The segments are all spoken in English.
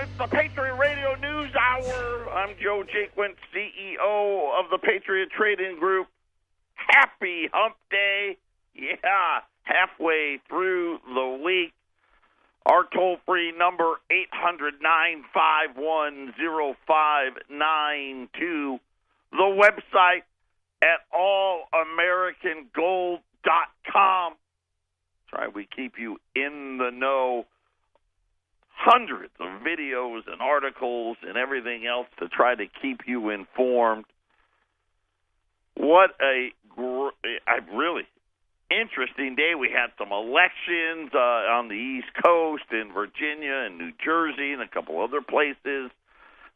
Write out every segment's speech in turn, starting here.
It's the Patriot Radio News Hour. I'm Joe Jaquin, CEO of the Patriot Trading Group. Happy Hump Day. Yeah, halfway through the week. Our toll-free number, 800-951-0592. The website at allamericangold.com. That's right, we keep you in the know. Hundreds of videos and articles and everything else to try to keep you informed. What a really interesting day. We had some elections on the East Coast in Virginia and New Jersey and a couple other places.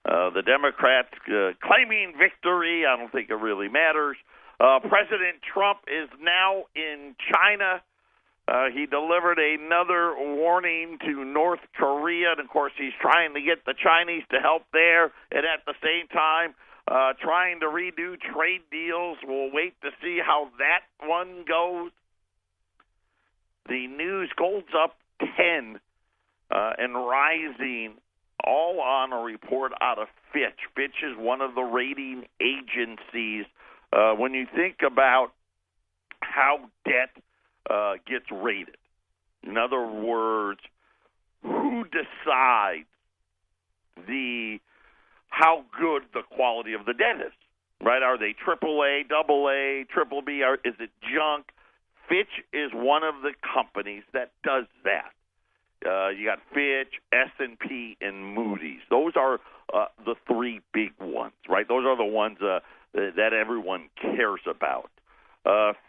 The Democrats claiming victory. I don't think it really matters. President Trump is now in China. He delivered another warning to North Korea, and, of course, he's trying to get the Chinese to help there, and at the same time trying to redo trade deals. We'll wait to see how that one goes. The news, gold's up 10 and rising, all on a report out of Fitch. Fitch is one of the rating agencies. When you think about how debt gets rated. In other words, who decides how good the quality of the debt is, right? Are they AAA, AA, triple B, or is it junk? Fitch is one of the companies that does that. You got Fitch, S&P, and Moody's. Those are the three big ones, right? Those are the ones that everyone cares about.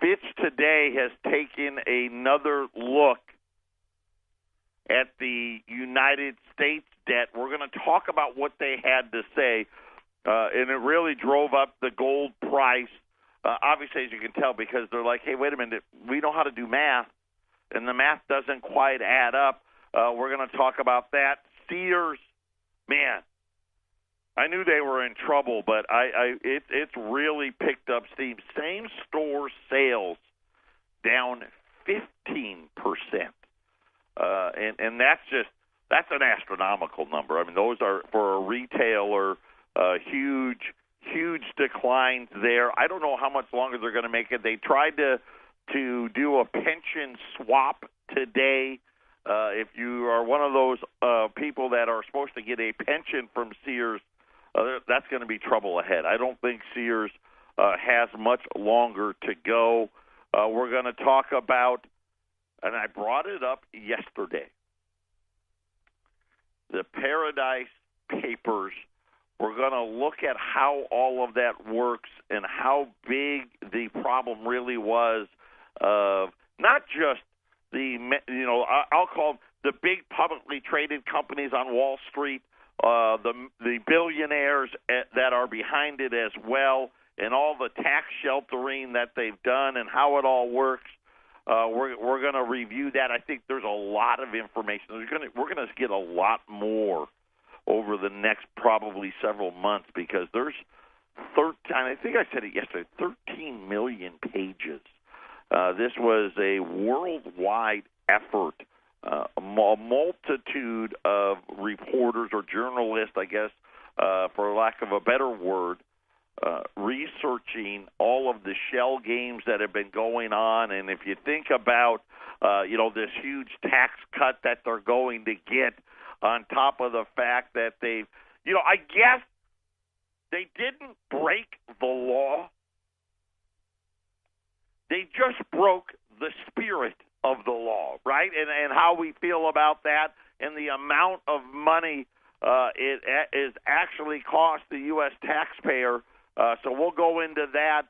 Fitch today has taken another look at the United States debt. We're going to talk about what they had to say, and it really drove up the gold price, obviously, as you can tell, because they're like, hey, wait a minute, we know how to do math, and the math doesn't quite add up. We're going to talk about that. Sears, man, I knew they were in trouble, but it's really picked up steam. Same store sales down 15%, and that's an astronomical number. I mean, those are for a retailer huge declines there. I don't know how much longer they're going to make it. They tried to do a pension swap today. If you are one of those people that are supposed to get a pension from Sears, that's going to be trouble ahead. I don't think Sears has much longer to go. We're going to talk about, and I brought it up yesterday, the Paradise Papers. We're going to look at how all of that works and how big the problem really was of not just I'll call them the big publicly traded companies on Wall Street, the billionaires that are behind it as well, and all the tax sheltering that they've done and how it all works. We're going to review that. I think there's a lot of information. We're going to get a lot more over the next probably several months because there's 13, I think I said it yesterday, 13 million pages. This was a worldwide effort, a multitude of reporters or journalists, I guess, for lack of a better word, researching all of the shell games that have been going on. And if you think about, this huge tax cut that they're going to get on top of the fact that they've, I guess they didn't break the law. They just broke the spirit of the law, right? And how we feel about that and the amount of money it is actually cost the U.S. taxpayer. So we'll go into that.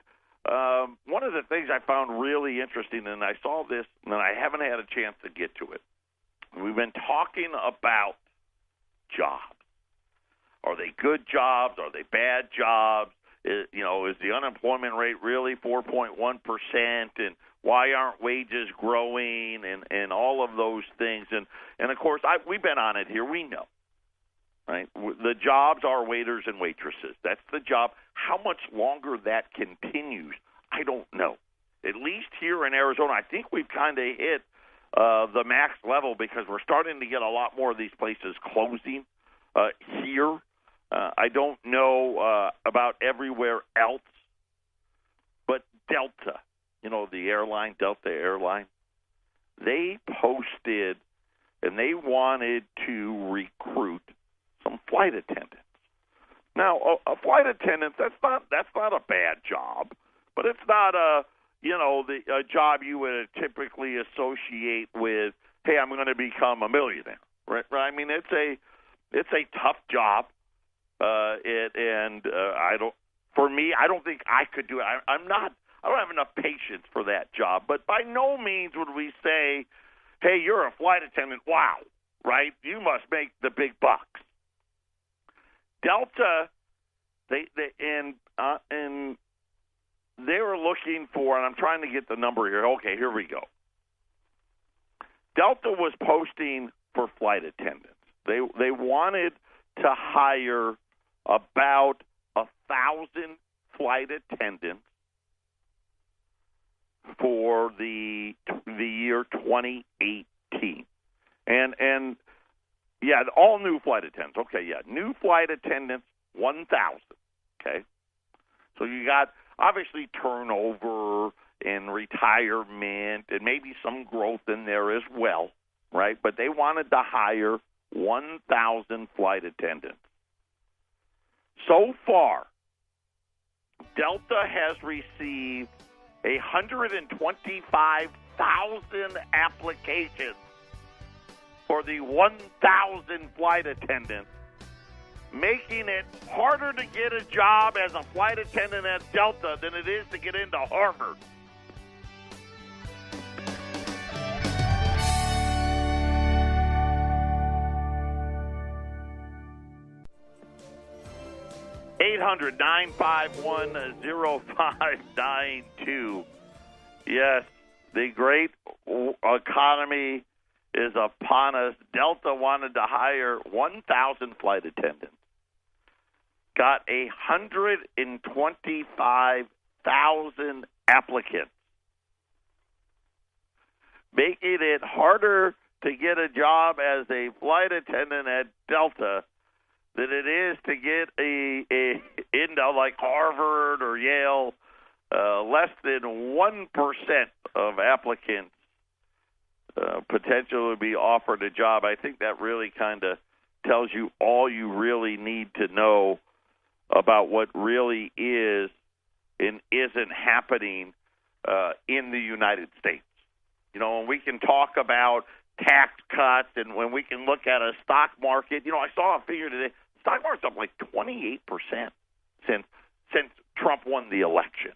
One of the things I found really interesting, and I saw this, and I haven't had a chance to get to it. We've been talking about jobs. Are they good jobs? Are they bad jobs? Is the unemployment rate really 4.1%? And why aren't wages growing? And all of those things. And of course, we've been on it here. We know, right? The jobs are waiters and waitresses. That's the job. How much longer that continues, I don't know. At least here in Arizona, I think we've kind of hit the max level because we're starting to get a lot more of these places closing. here. I don't know about everywhere else, but Delta, the airline, Delta Airline, they posted and they wanted to recruit some flight attendants. Now, a flight attendant, that's not a bad job, but it's not a job you would typically associate with, hey, I'm going to become a millionaire, right? I mean, it's a tough job, I don't think I could do it. I don't have enough patience for that job. But by no means would we say, hey, you're a flight attendant. Wow, right? You must make the big bucks. Delta, they were looking for, and I'm trying to get the number here. Okay, here we go. Delta was posting for flight attendants. They wanted to hire about 1,000 flight attendants for the year 2018, and yeah, all new flight attendants. Okay, yeah, new flight attendants 1,000. Okay, so you got obviously turnover and retirement and maybe some growth in there as well, right? But they wanted to hire 1,000 flight attendants. So far, Delta has received 125,000 applications for the 1,000 flight attendants, making it harder to get a job as a flight attendant at Delta than it is to get into Harvard. $800-951-0592. Yes, the great economy is upon us. Delta wanted to hire 1,000 flight attendants. Got 125,000 applicants, making it harder to get a job as a flight attendant at Delta than it is to get into like Harvard or Yale. Less than 1% of applicants potentially would be offered a job. I think that really kind of tells you all you really need to know about what really is and isn't happening in the United States. When we can talk about tax cuts and when we can look at a stock market, I saw a figure today. Stock market's up like 28% since Trump won the election.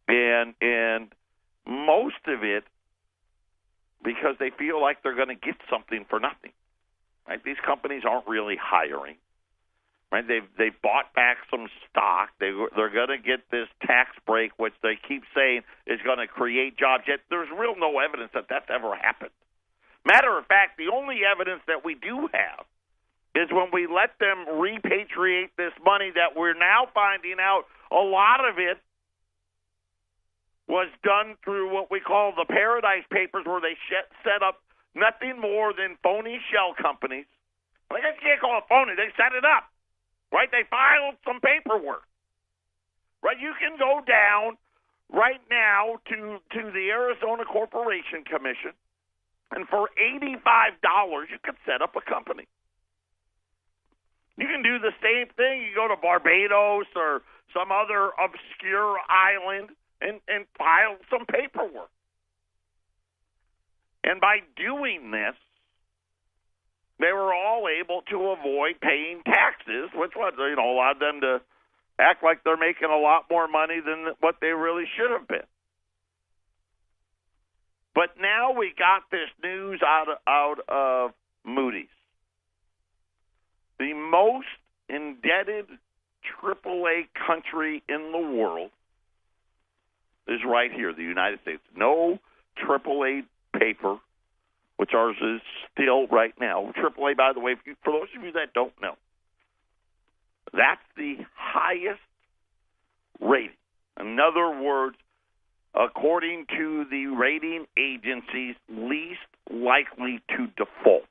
And most of it because they feel like they're going to get something for nothing. Right? These companies aren't really hiring. Right? They've bought back some stock. They're going to get this tax break, which they keep saying is going to create jobs. Yet there's real no evidence that that's ever happened. Matter of fact, the only evidence that we do have is when we let them repatriate this money that we're now finding out a lot of it was done through what we call the Paradise Papers, where they set up nothing more than phony shell companies. I guess you can't call it phony. They set it up, right? They filed some paperwork, right? You can go down right now to the Arizona Corporation Commission, and for $85, you could set up a company. You can do the same thing. You go to Barbados or some other obscure island and file some paperwork. And by doing this, they were all able to avoid paying taxes, which was, allowed them to act like they're making a lot more money than what they really should have been. But now we got this news out of Moody's. The most indebted AAA country in the world is right here, the United States. No AAA paper, which ours is still right now. AAA, by the way, for those of you that don't know, that's the highest rating. In other words, according to the rating agencies, least likely to default.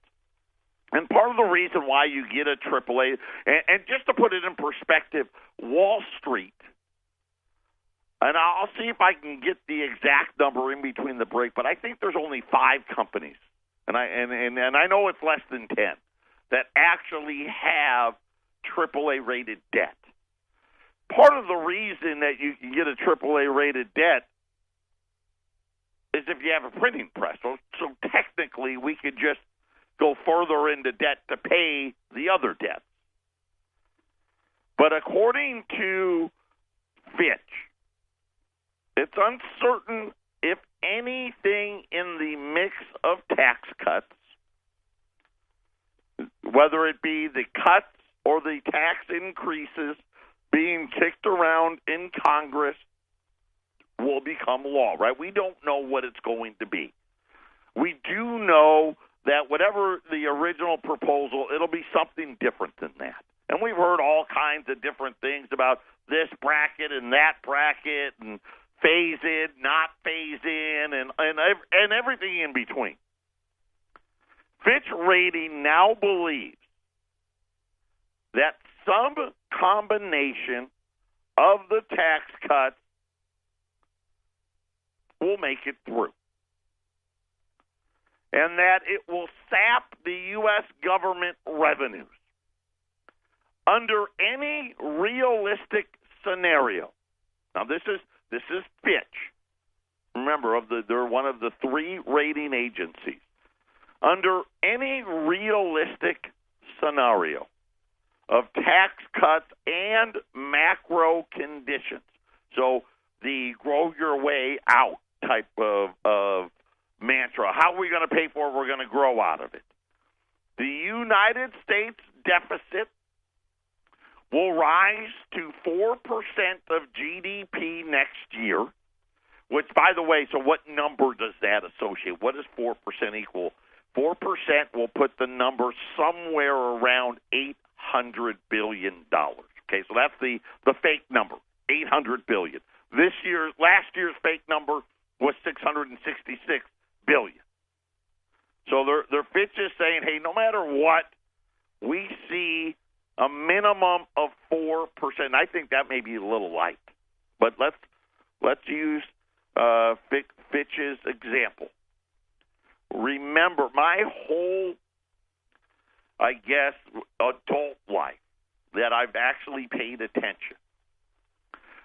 And part of the reason why you get a AAA, and just to put it in perspective, Wall Street, and I'll see if I can get the exact number in between the break, but I think there's only 5 companies, and I know it's less than 10, that actually have AAA rated debt. Part of the reason that you can get a AAA rated debt is if you have a printing press. So technically, we could just go further into debt to pay the other debts. But according to Fitch, it's uncertain if anything in the mix of tax cuts, whether it be the cuts or the tax increases being kicked around in Congress, will become law, right? We don't know what it's going to be. We do know that whatever the original proposal, it'll be something different than that. And we've heard all kinds of different things about this bracket and that bracket and phase in, not phase in, and everything in between. Fitch Rating now believes that some combination of the tax cuts will make it through, and that it will sap the U.S. government revenues. Under any realistic scenario, now this is Fitch. Remember, they're one of the 3 rating agencies. Under any realistic scenario of tax cuts and macro conditions, so the grow your way out type of mantra. How are we going to pay for it? We're going to grow out of it. The United States deficit will rise to 4% of GDP next year, which, by the way, so what number does that associate? What does 4% equal? 4% will put the number somewhere around $800 billion. Okay, so that's the fake number, $800 billion. Last year's fake number was $666 billion. So their Fitch is saying, hey, no matter what, we see a minimum of 4%. I think that may be a little light, but let's use Fitch's example. Remember, my whole, I guess, adult life that I've actually paid attention.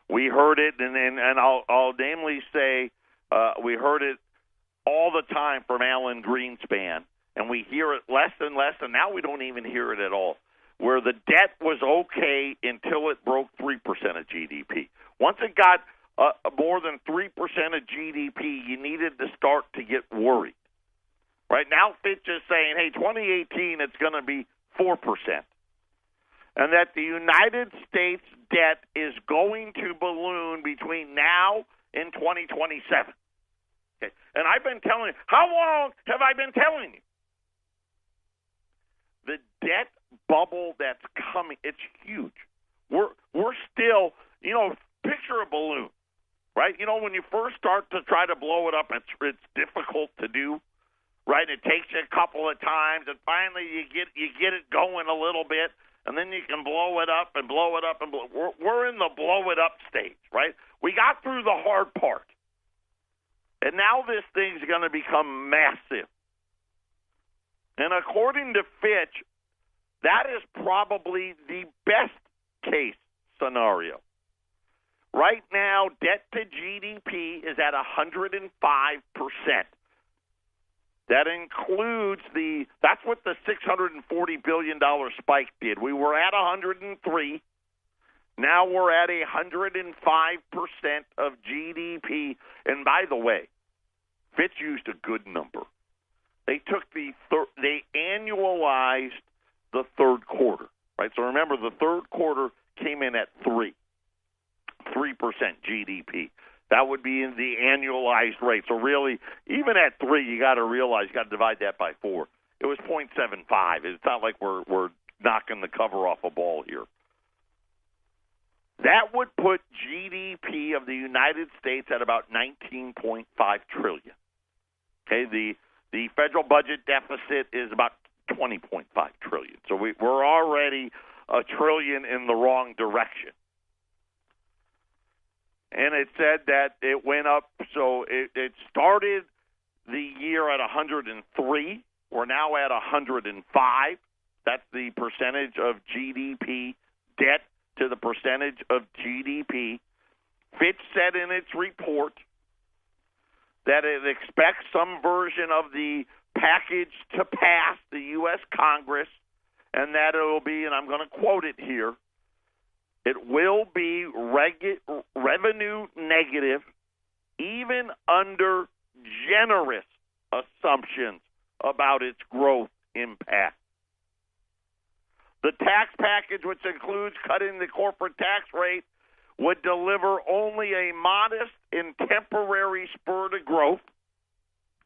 We heard it, and I'll namely say we heard it all the time from Alan Greenspan, and we hear it less and less, and now we don't even hear it at all, where the debt was okay until it broke 3% of GDP. Once it got more than 3% of GDP, you needed to start to get worried. Right now, Fitch is saying, hey, 2018, it's going to be 4%. And that the United States debt is going to balloon between now and 2027. Okay. And I've been telling you, how long have I been telling you? The debt bubble that's coming, it's huge. We're still, picture a balloon, right? When you first start to try to blow it up, it's difficult to do. Right, it takes you a couple of times, and finally you get it going a little bit, and then you can blow it up and blow it up and blow. We're in the blow it up stage, right? We got through the hard part, and now this thing's going to become massive. And according to Fitch, that is probably the best case scenario. Right now, debt to GDP is at 105%. That includes that's what the $640 billion spike did. We were at 103. Now we're at 105% of GDP. And by the way, Fitch used a good number. They took they annualized the third quarter, right? So remember, the third quarter came in at 3% GDP. That would be in the annualized rate. So really, even at 3, you got to realize you got to divide that by 4. It was 0.75. It's not like we're knocking the cover off a ball here. That would put GDP of the United States at about $19.5 trillion. Okay, the federal budget deficit is about $20.5 trillion. So we're already $1 trillion in the wrong direction. And it said that it went up, so it started the year at 103. We're now at 105. That's the percentage of GDP, debt to the percentage of GDP. Fitch said in its report that it expects some version of the package to pass the U.S. Congress, and that it will be, and I'm going to quote it here, it will be revenue negative even under generous assumptions about its growth impact. The tax package, which includes cutting the corporate tax rate, would deliver only a modest and temporary spur to growth.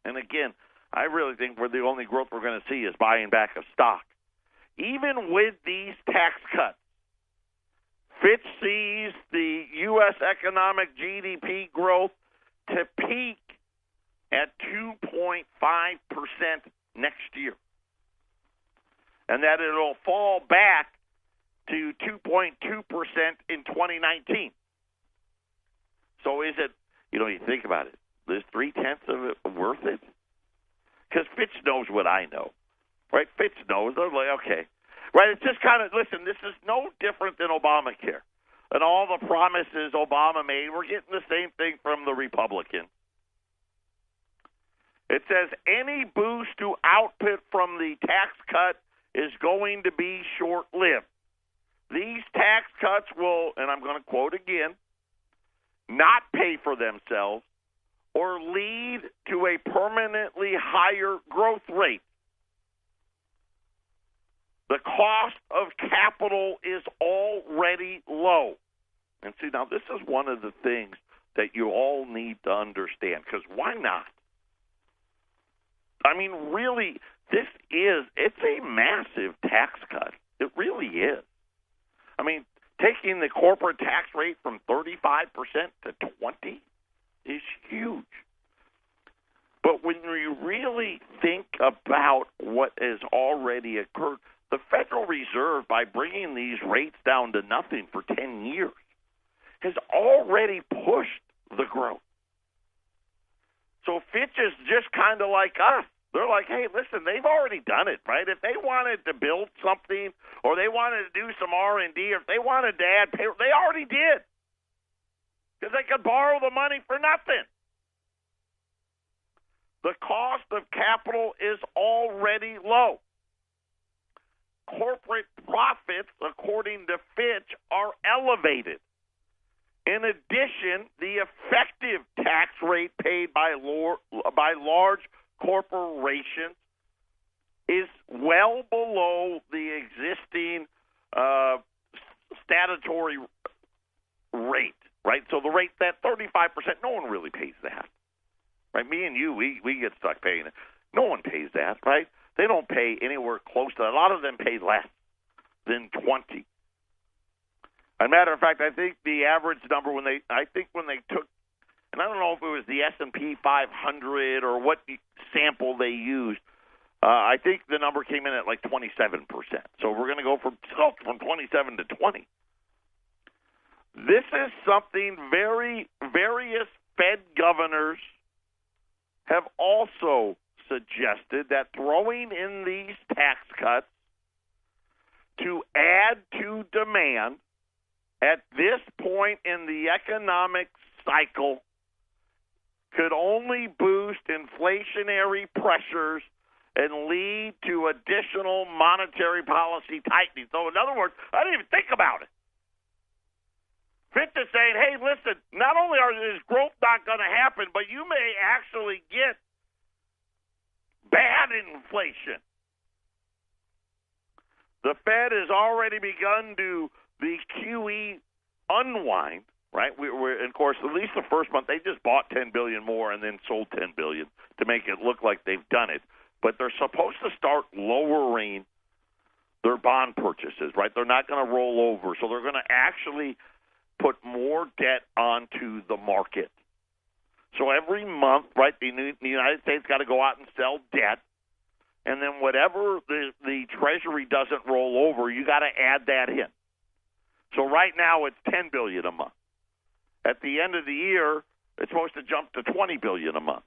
And again, I really think the only growth we're going to see is buying back of stock. Even with these tax cuts, Fitch sees the U.S. economic GDP growth to peak at 2.5% next year, and that it'll fall back to 2.2% in 2019. So is it, you think about it, is 0.3 of it worth it? Because Fitch knows what I know, right? Fitch knows. They're like, okay. Right, it's just kind of, listen, this is no different than Obamacare. And all the promises Obama made, we're getting the same thing from the Republicans. It says any boost to output from the tax cut is going to be short-lived. These tax cuts will, and I'm going to quote again, not pay for themselves or lead to a permanently higher growth rate. The cost of capital is already low. And see, now this is one of the things that you all need to understand, because why not? I mean, really, it's a massive tax cut. It really is. I mean, taking the corporate tax rate from 35% to 20% is huge. But when you really think about what has already occurred, the Federal Reserve, by bringing these rates down to nothing for 10 years, has already pushed the growth. So Fitch is just kind of like us. They're like, hey, listen, they've already done it, right? If they wanted to build something or they wanted to do some R&D or if they wanted to add payroll, they already did. Because they could borrow the money for nothing. The cost of capital is already low. Corporate profits, according to Fitch, are elevated. In addition, the effective tax rate paid by large corporations is well below the existing statutory rate, right? So the rate, that 35%, no one really pays that, right? Me and you, we get stuck paying it. No one pays that, right? They don't pay anywhere close to that. A lot of them pay less than 20. As a matter of fact, I think the average number when they took, and I don't know if it was the S&P 500 or what sample they used, I think the number came in at like 27%. So we're going to go from 27 to 20. This is something various Fed governors have also suggested, that throwing in these tax cuts to add to demand at this point in the economic cycle could only boost inflationary pressures and lead to additional monetary policy tightening. So in other words, I didn't even think about it. Fitch is saying, hey, listen, not only is growth not going to happen, but you may actually get bad inflation. The Fed has already begun to the QE unwind, right? We're of course, at least the first month, they just bought $10 billion more and then sold $10 billion to make it look like they've done it. But they're supposed to start lowering their bond purchases, right? They're not going to roll over. So they're going to actually put more debt onto the market. So every month, right, the United States got to go out and sell debt. and then whatever the Treasury doesn't roll over, you got to add that in. So right now it's $10 billion a month. At the end of the year, it's supposed to jump to $20 billion a month.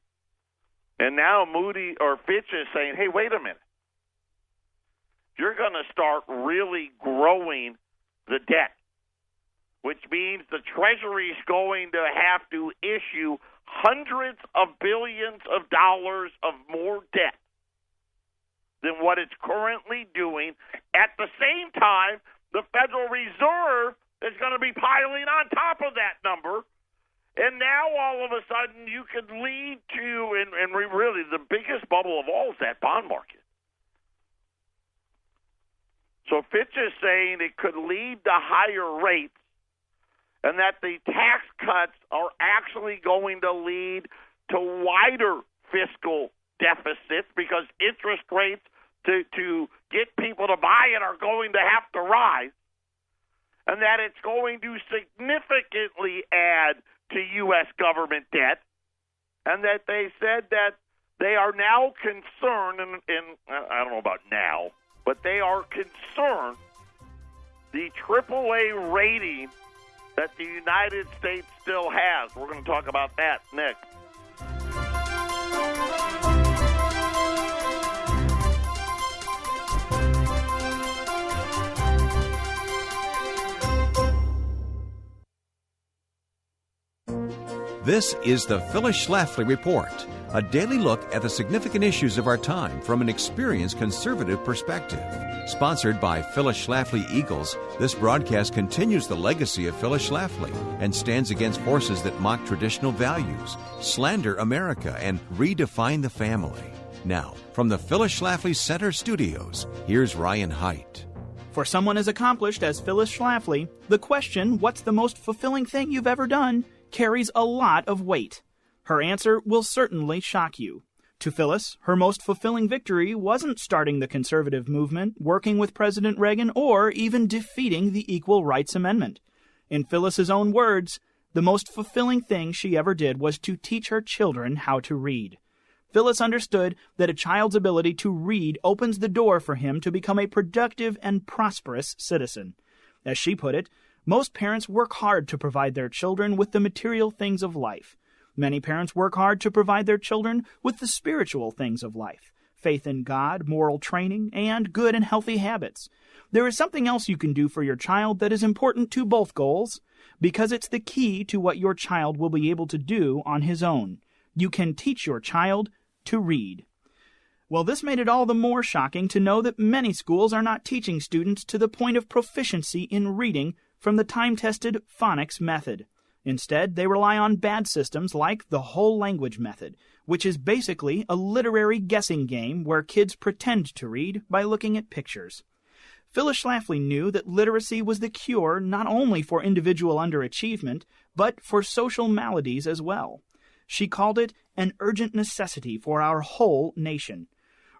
And now Moody or Fitch is saying, hey, wait a minute. You're going to start really growing the debt, which means the Treasury is going to have to issue hundreds of billions of dollars of more debt than what it's currently doing. At the same time, the Federal Reserve is going to be piling on top of that number. And now all of a sudden you could lead to, and really the biggest bubble of all is that bond market. So Fitch is saying it could lead to higher rates, and that the tax cuts are actually going to lead to wider fiscal deficits because interest rates to get people to buy it are going to have to rise, and that it's going to significantly add to U.S. government debt, and that they said that they are now concerned, and I don't know about now, but they are concerned the AAA rating that the United States still has. We're going to talk about that next. This is the Phyllis Schlafly Report, a daily look at the significant issues of our time from an experienced conservative perspective. Sponsored by Phyllis Schlafly Eagles, this broadcast continues the legacy of Phyllis Schlafly and stands against forces that mock traditional values, slander America, and redefine the family. Now, from the Phyllis Schlafly Center Studios, here's Ryan Haidt. For someone as accomplished as Phyllis Schlafly, the question, what's the most fulfilling thing you've ever done, carries a lot of weight. Her answer will certainly shock you. To Phyllis, her most fulfilling victory wasn't starting the conservative movement, working with President Reagan, or even defeating the Equal Rights Amendment. In Phyllis's own words, the most fulfilling thing she ever did was to teach her children how to read. Phyllis understood that a child's ability to read opens the door for him to become a productive and prosperous citizen. As she put it, most parents work hard to provide their children with the material things of life. Many parents work hard to provide their children with the spiritual things of life, faith in God, moral training, and good and healthy habits. There is something else you can do for your child that is important to both goals, because it's the key to what your child will be able to do on his own. You can teach your child to read. Well, this made it all the more shocking to know that many schools are not teaching students to the point of proficiency in reading from the time-tested phonics method. Instead, they rely on bad systems like the whole language method, which is basically a literary guessing game where kids pretend to read by looking at pictures. Phyllis Schlafly knew that literacy was the cure not only for individual underachievement, but for social maladies as well. She called it an urgent necessity for our whole nation.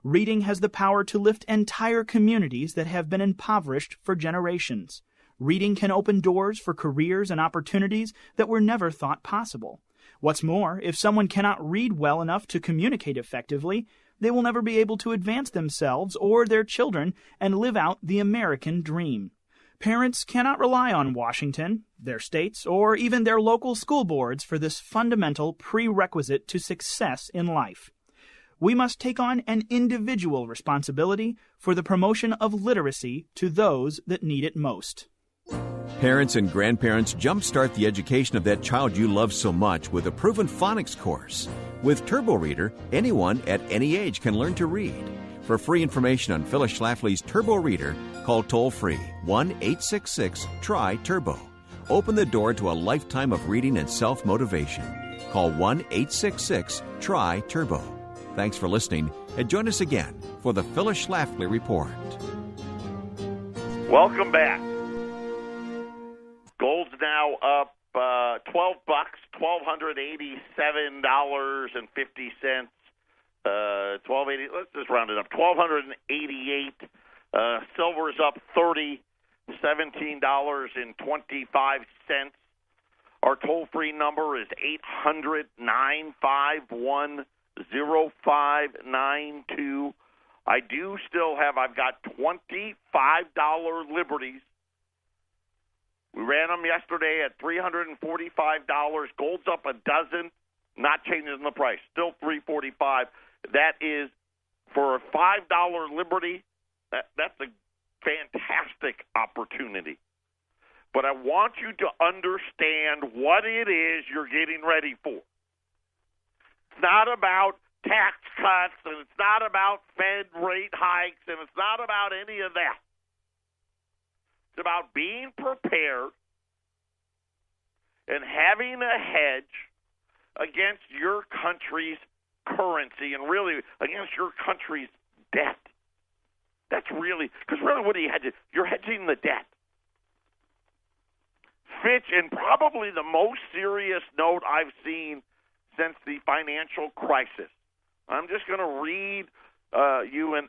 Reading has the power to lift entire communities that have been impoverished for generations. Reading can open doors for careers and opportunities that were never thought possible. What's more, if someone cannot read well enough to communicate effectively, they will never be able to advance themselves or their children and live out the American dream. Parents cannot rely on Washington, their states, or even their local school boards for this fundamental prerequisite to success in life. We must take on an individual responsibility for the promotion of literacy to those that need it most. Parents and grandparents jumpstart the education of that child you love so much with a proven phonics course. With Turbo Reader, anyone at any age can learn to read. For free information on Phyllis Schlafly's Turbo Reader, call toll-free 1-866-TRY-TURBO. Open the door to a lifetime of reading and self-motivation. Call 1-866-TRY-TURBO. Thanks for listening, and join us again for the Phyllis Schlafly Report. Welcome back. Gold's now up $12, $1,287.50. $1,280. Let's just round it up. $1,288. Silver's up $30, $17.25. Our toll-free number is 800-951-0592. I've got $25 Liberties. We ran them yesterday at $345. Gold's up a dozen, not changing the price, still $345. That is for a $5 Liberty. That's a fantastic opportunity. But I want you to understand what it is you're getting ready for. It's not about tax cuts, and it's not about Fed rate hikes, and it's not about any of that. It's about being prepared and having a hedge against your country's currency and really against your country's debt. That's really, because really what are you hedging? You're hedging the debt. Fitch, and probably the most serious note I've seen since the financial crisis. I'm just going to read you and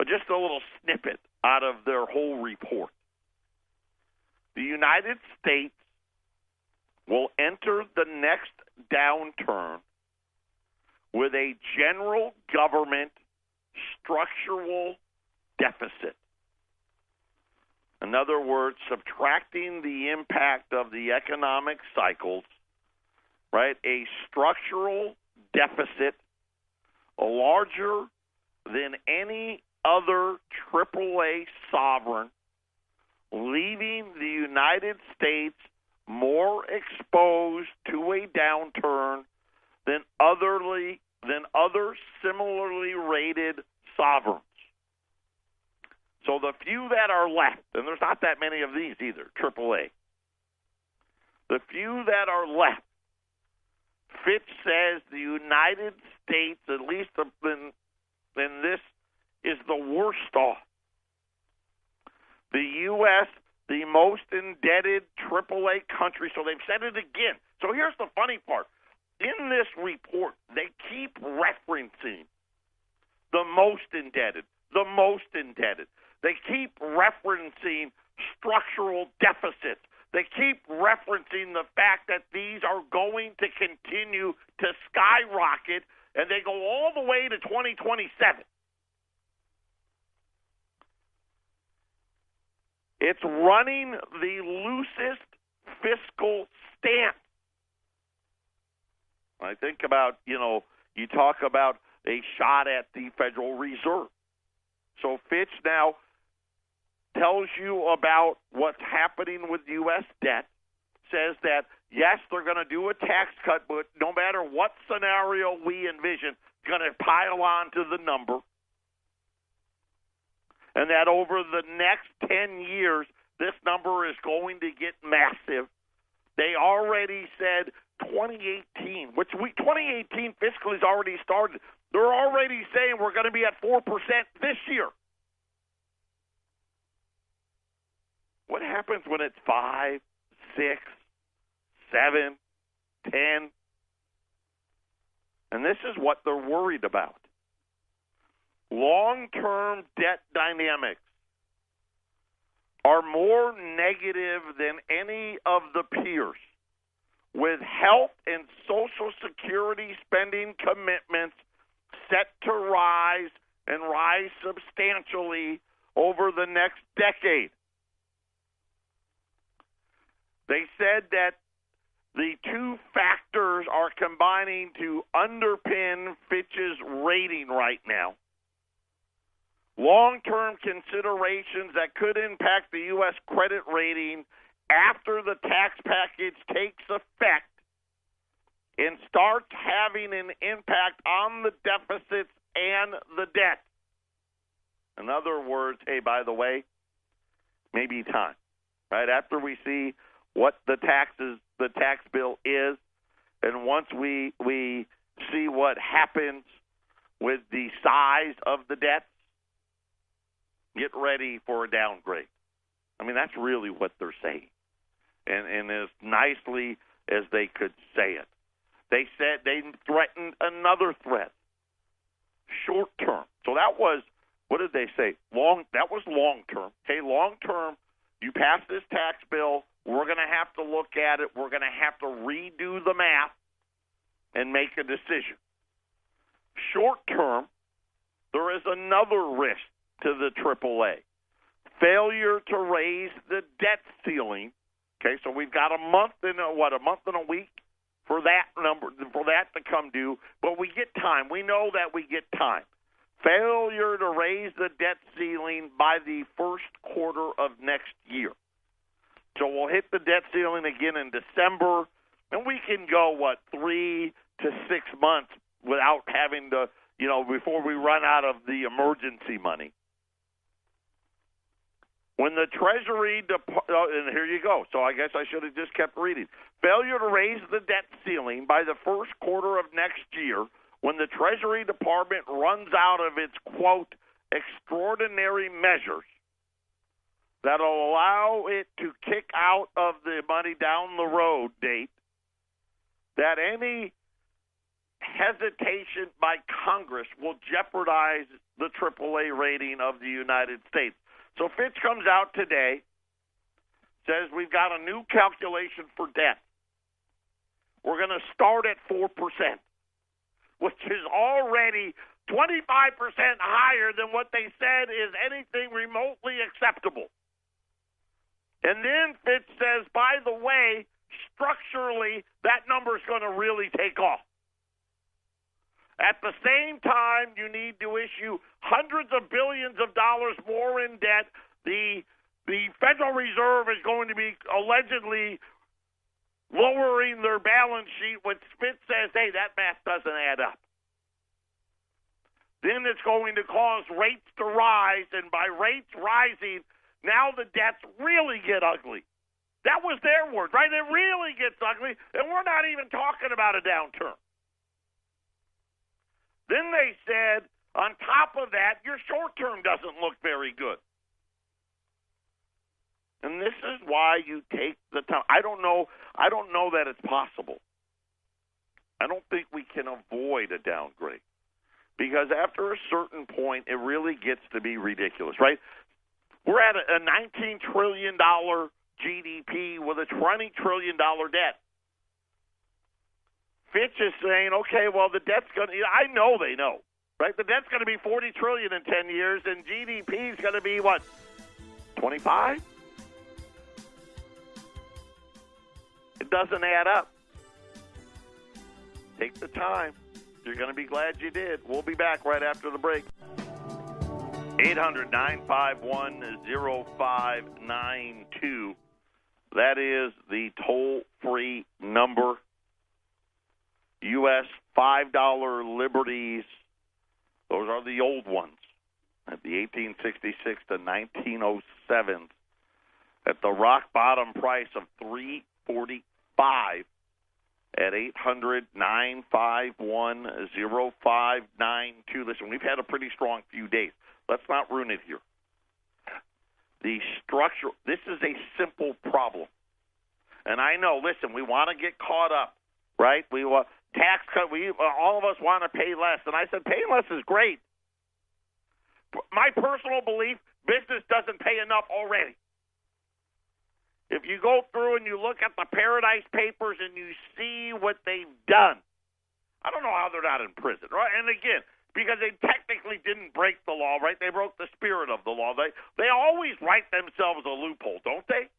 just a little snippet out of their whole report. The United States will enter the next downturn with a general government structural deficit. In other words, subtracting the impact of the economic cycles, right? A structural deficit larger than any other AAA sovereign, leaving the United States more exposed to a downturn than other similarly rated sovereigns. So the few that are left, and there's not that many of these either, AAA, the few that are left, Fitch says the United States, at least in this, is the worst off. The U.S., the most indebted AAA country, so they've said it again. So here's the funny part. In this report, they keep referencing the most indebted, the most indebted. They keep referencing structural deficits. They keep referencing the fact that these are going to continue to skyrocket, and they go all the way to 2027. It's running the loosest fiscal stance. I think about, you talk about a shot at the Federal Reserve. So Fitch now tells you about what's happening with U.S. debt, says that, yes, they're going to do a tax cut, but no matter what scenario we envision, going to pile on to the number. And that over the next 10 years, this number is going to get massive. They already said 2018, 2018 fiscally has already started. They're already saying we're going to be at 4% this year. What happens when it's 5, 6, 7, 10? And this is what they're worried about. Long-term debt dynamics are more negative than any of the peers, with health and Social Security spending commitments set to rise and rise substantially over the next decade. They said that the two factors are combining to underpin Fitch's rating right now. Long-term considerations that could impact the U.S. credit rating after the tax package takes effect and starts having an impact on the deficits and the debt. In other words, hey, by the way, maybe time, right? After we see what the tax bill is, and once we see what happens with the size of the debt, get ready for a downgrade. I mean, that's really what they're saying. And as nicely as they could say it. They said they threatened another threat, short term. So that was, what did they say? That was long term. Okay, long term, you pass this tax bill, we're going to have to look at it. We're going to have to redo the math and make a decision. Short term, there's another risk to the AAA. Failure to raise the debt ceiling. Okay, so we've got a month and a week for that to come due, but we get time. We know that we get time. Failure to raise the debt ceiling by the first quarter of next year. So we'll hit the debt ceiling again in December, and we can go, 3 to 6 months without having to, before we run out of the emergency money. When the Treasury and here you go. So I guess I should have just kept reading. Failure to raise the debt ceiling by the first quarter of next year, when the Treasury Department runs out of its, quote, extraordinary measures that'll allow it to kick out of the money down the road date, that any hesitation by Congress will jeopardize the AAA rating of the United States. So Fitch comes out today, says we've got a new calculation for debt. We're going to start at 4%, which is already 25% higher than what they said is anything remotely acceptable. And then Fitch says, by the way, structurally, that number is going to really take off. At the same time, you need to issue hundreds of billions of dollars more in debt. The Federal Reserve is going to be allegedly lowering their balance sheet, which Fitch says, hey, that math doesn't add up. Then it's going to cause rates to rise, and by rates rising, now the debts really get ugly. That was their word, right? It really gets ugly, and we're not even talking about a downturn. Then they said, on top of that, your short term doesn't look very good. And this is why you take the time. I don't know that it's possible. I don't think we can avoid a downgrade. Because after a certain point, it really gets to be ridiculous, right? We're at a $19 trillion GDP with a $20 trillion debt. Fitch is saying, okay, well, the debt's going to, I know they know, right? The debt's going to be $40 trillion in 10 years, and GDP is going to be, 25? It doesn't add up. Take the time. You're going to be glad you did. We'll be back right after the break. 800-951-0592. That is the toll-free number. U.S. $5 Liberties. Those are the old ones. At the 1866 to 1907. At the rock bottom price of $3.45. At 800-951-0592. Listen, we've had a pretty strong few days. Let's not ruin it here. The structure, this is a simple problem. And I know, listen, we want to get caught up, right? We want tax cut. All of us want to pay less. And I said, paying less is great. My personal belief, business doesn't pay enough already. If you go through and you look at the Paradise Papers and you see what they've done, I don't know how they're not in prison, right? And again, because they technically didn't break the law, right? They broke the spirit of the law. They always write themselves a loophole, don't they?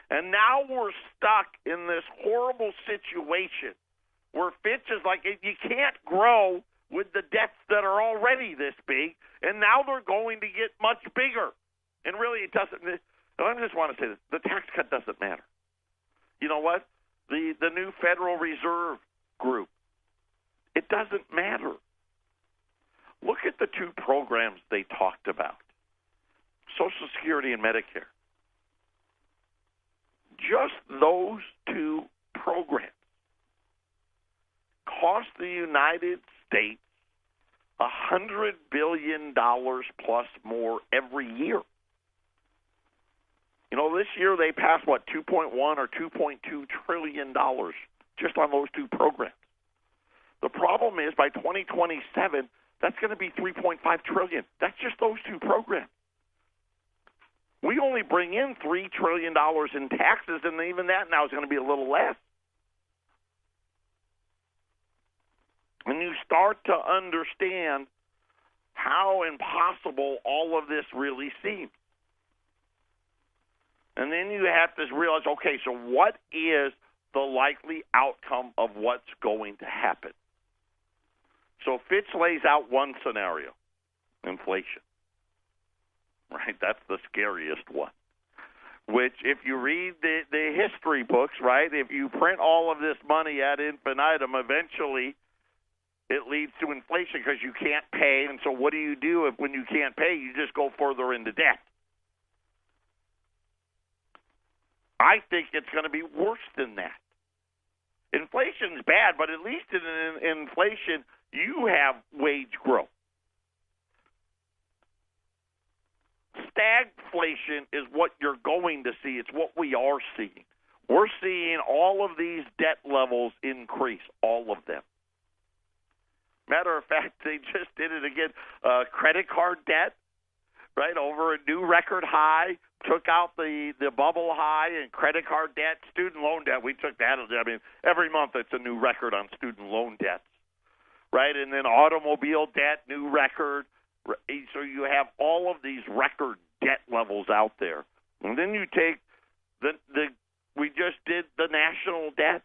And now we're stuck in this horrible situation where Fitch is like, you can't grow with the debts that are already this big, and now they're going to get much bigger. And really, it doesn't. I just want to say this. The tax cut doesn't matter. You know what? The new Federal Reserve group, it doesn't matter. Look at the two programs they talked about, Social Security and Medicare. Just those two programs cost the United States $100 billion plus more every year. You know, this year they passed, 2.1 or $2.2 trillion just on those two programs. The problem is by 2027, that's going to be $3.5 trillion. That's just those two programs. We only bring in $3 trillion in taxes, and even that now is going to be a little less. When you start to understand how impossible all of this really seems. And then you have to realize, okay, so what is the likely outcome of what's going to happen? So Fitch lays out one scenario, inflation. Right? That's the scariest one. Which, if you read the history books, right, if you print all of this money ad infinitum, eventually it leads to inflation because you can't pay. And so what do you do when you can't pay? You just go further into debt. I think it's going to be worse than that. Inflation's bad, but at least in inflation, you have wage growth. Stagflation is what you're going to see. It's what we are seeing. We're seeing all of these debt levels increase, all of them. Matter of fact, they just did it again. Credit card debt, right, over a new record high, took out the bubble high in credit card debt, student loan debt. We took that. I mean, every month it's a new record on student loan debts, right? And then automobile debt, new record. So you have all of these record debt levels out there. And then you take we just did the national debt.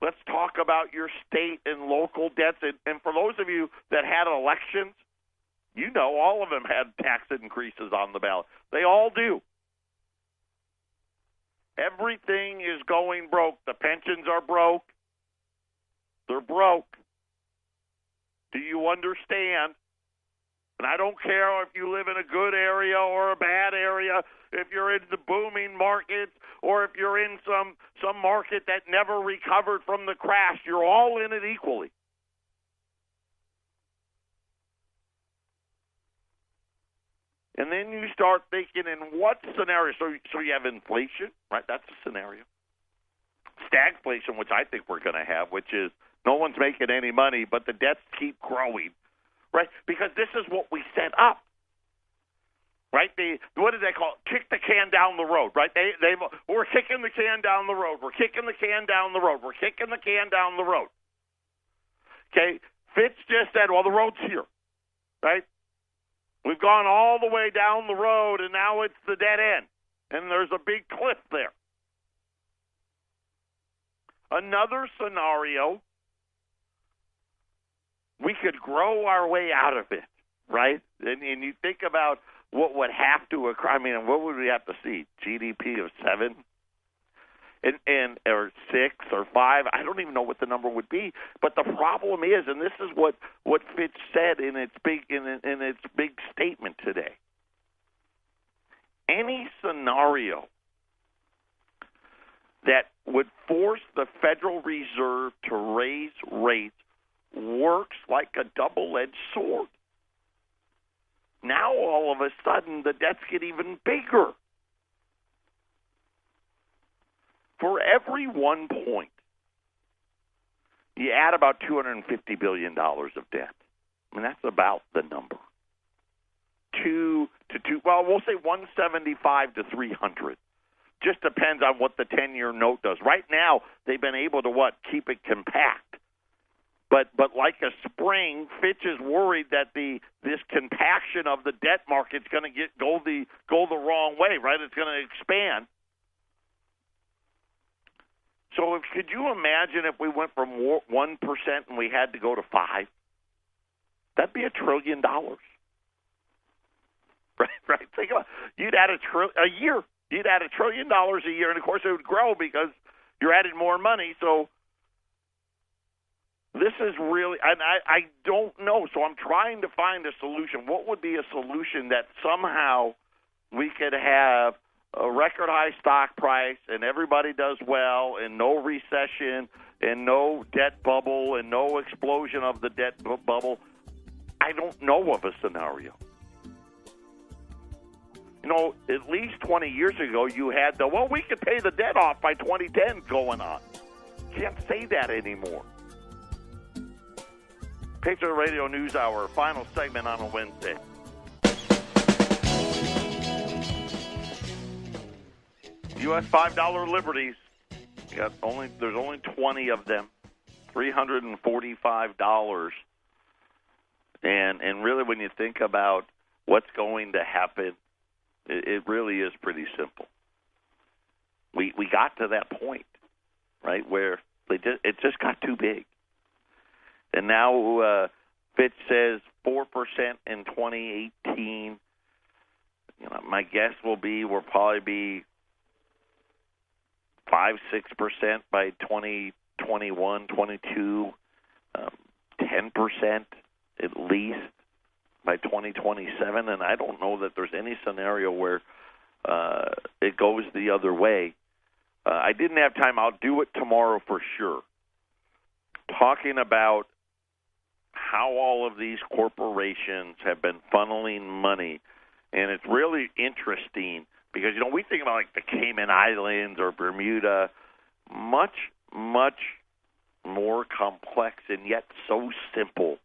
Let's talk about your state and local debts. And for those of you that had elections, you know all of them had tax increases on the ballot. They all do. Everything is going broke. The pensions are broke. They're broke. Do you understand? And I don't care if you live in a good area or a bad area, if you're in the booming markets or if you're in some market that never recovered from the crash. You're all in it equally. And then you start thinking, in what scenario? So you have inflation, right? That's a scenario. Stagflation, which I think we're going to have, which is no one's making any money, but the debts keep growing, right? Because this is what we set up, right? What do they call it? Kick the can down the road, right? We're kicking the can down the road. We're kicking the can down the road. We're kicking the can down the road. Okay? Fitch just said, well, the road's here, right? We've gone all the way down the road, and now it's the dead end, and there's a big cliff there. Another scenario, we could grow our way out of it, right? And you think about what would have to occur. I mean, what would we have to see? GDP of 7? Or 6 or 5, I don't even know what the number would be. But the problem is, and this is what Fitch said in its big statement today. Any scenario that would force the Federal Reserve to raise rates works like a double-edged sword. Now all of a sudden the debts get even bigger. For every 1 point, you add about $250 billion of debt. I mean, that's about the number. We'll say 175 to 300. Just depends on what the 10-year note does. Right now, they've been able to keep it compact. But like a spring, Fitch is worried that this compaction of the debt market's going to go the wrong way, right? It's going to expand. So could you imagine if we went from 1% and we had to go to 5%? That'd be $1 trillion. Right? Think about it. You'd add a year. You'd add $1 trillion a year, and of course it would grow because you're adding more money. So this is really, and I don't know. So I'm trying to find a solution. What would be a solution that somehow we could have a record high stock price and everybody does well and no recession and no debt bubble and no explosion of the debt bubble? I don't know of a scenario. You know, at least 20 years ago you had we could pay the debt off by 2010 going on. Can't say that anymore. Patriot Radio News Hour, final segment on a Wednesday. U.S. $5 Liberties. There's only 20 of them. $345. And really, when you think about what's going to happen, it really is pretty simple. We got to that point, right, where it just got too big. And now Fitch says 4% in 2018. My guess will be we'll probably be 5-6% by 2021, 22, 10% at least by 2027. And I don't know that there's any scenario where it goes the other way. I didn't have time. I'll do it tomorrow for sure. Talking about how all of these corporations have been funneling money. And it's really interesting because, we think about like the Cayman Islands or Bermuda, much, much more complex and yet so simple,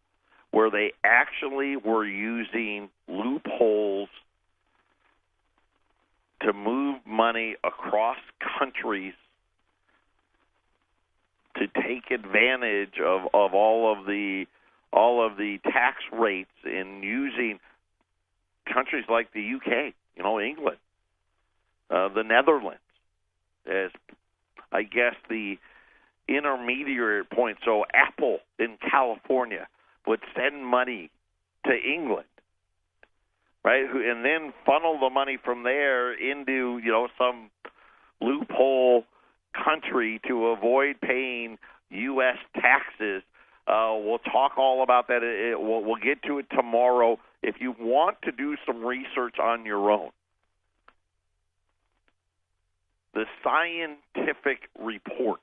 where they actually were using loopholes to move money across countries to take advantage of all of the tax rates, in using countries like the UK, England, the Netherlands, as I guess the intermediary point. So Apple in California would send money to England, right, and then funnel the money from there into some loophole country to avoid paying U.S. taxes. We'll talk all about that. We'll get to it tomorrow. If you want to do some research on your own, the Scientific Reports,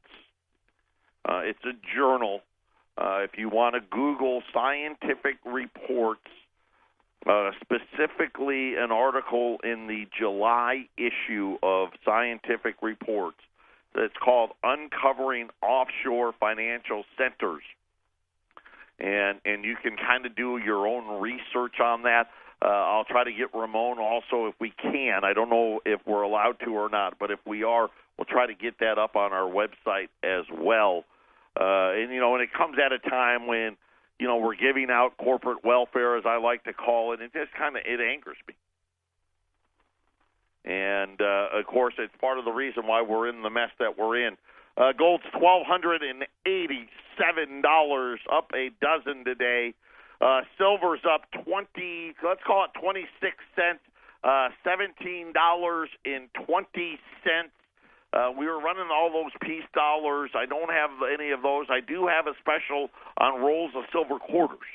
it's a journal. If you want to Google Scientific Reports, specifically an article in the July issue of Scientific Reports that's called Uncovering Offshore Financial Centers. And you can kind of do your own research on that. I'll try to get Ramon also if we can. I don't know if we're allowed to or not, but if we are, we'll try to get that up on our website as well. And it comes at a time when, we're giving out corporate welfare, as I like to call it, and it angers me. And, of course, it's part of the reason why we're in the mess that we're in. Gold's $1,287, up a dozen today. Silver's up 20, let's call it 26 cents, $17.20. We were running all those peace dollars. I don't have any of those. I do have a special on rolls of silver quarters.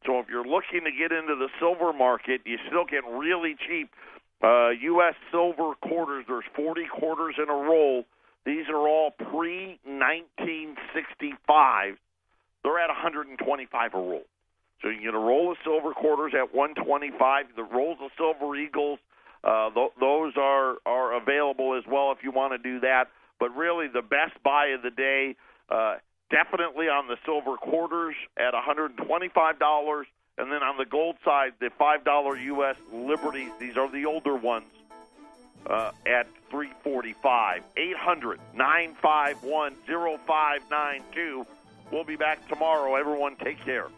So if you're looking to get into the silver market, you still get really cheap U.S. silver quarters. There's 40 quarters in a roll. These are all pre-1965. They're at $125 a roll. So you can get a roll of silver quarters at $125. The rolls of silver eagles, those are available as well if you want to do that. But really the best buy of the day, definitely on the silver quarters at $125. And then on the gold side, the $5 U.S. Liberties, these are the older ones, at $345. 800-951-0592. We'll be back tomorrow. Everyone take care.